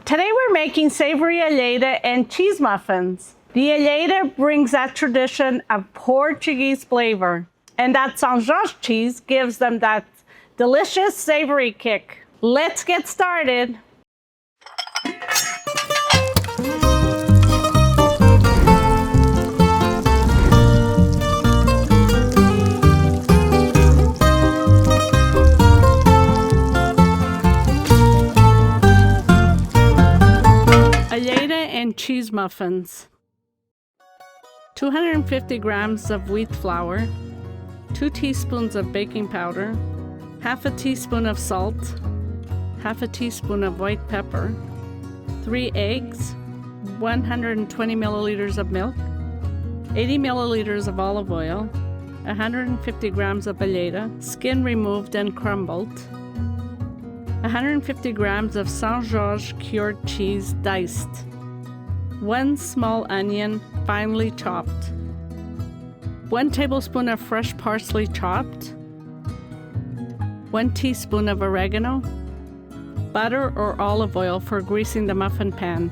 Today we're making savory Alheira and cheese muffins. The Alheira brings that tradition of Portuguese flavor, and that São Jorge cheese gives them that delicious savory kick. Let's get started. Alheira and cheese muffins. 250 grams of wheat flour, 2 teaspoons of baking powder, half a teaspoon of salt, half a teaspoon of white pepper, 3 eggs, 120 milliliters of milk, 80 milliliters of olive oil, 150 grams of Alheira, skin removed and crumbled, 150 grams of São Jorge cured cheese diced, 1 small onion finely chopped, 1 tablespoon of fresh parsley chopped, 1 teaspoon of oregano, butter or olive oil for greasing the muffin pan.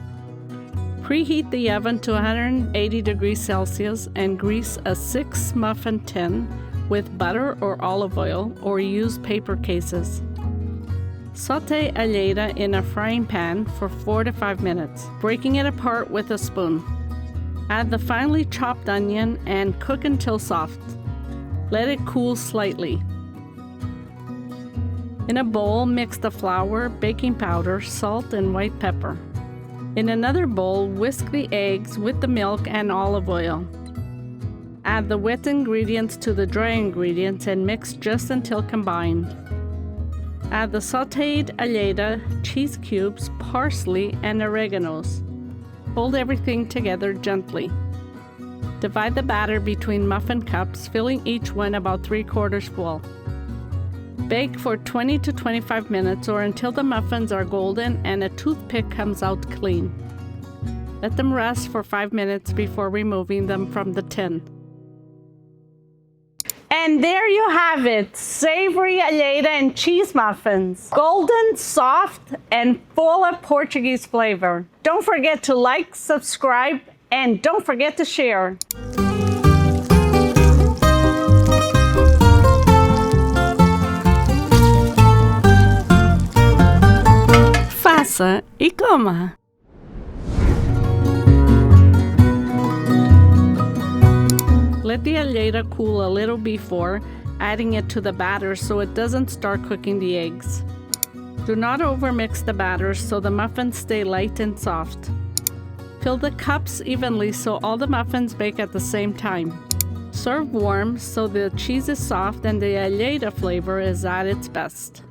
Preheat the oven to 180 degrees Celsius and grease a 6 muffin tin with butter or olive oil, or use paper cases. Sauté Alheira in a frying pan for 4 to 5 minutes, breaking it apart with a spoon. Add the finely chopped onion and cook until soft. Let it cool slightly. In a bowl, mix the flour, baking powder, salt, and white pepper. In another bowl, whisk the eggs with the milk and olive oil. Add the wet ingredients to the dry ingredients and mix just until combined. Add the sautéed Alheira, cheese cubes, parsley, and oreganos. Fold everything together gently. Divide the batter between muffin cups, filling each one about 3/4 full. Bake for 20 to 25 minutes or until the muffins are golden and a toothpick comes out clean. Let them rest for 5 minutes before removing them from the tin. And there you have it, savory Alheira and cheese muffins. Golden, soft, and full of Portuguese flavor. Don't forget to like, subscribe, and don't forget to share. Faça e coma! Let the Alheira cool a little before adding it to the batter so it doesn't start cooking the eggs. Do not overmix the batter so the muffins stay light and soft. Fill the cups evenly so all the muffins bake at the same time. Serve warm so the cheese is soft and the Alheira flavor is at its best.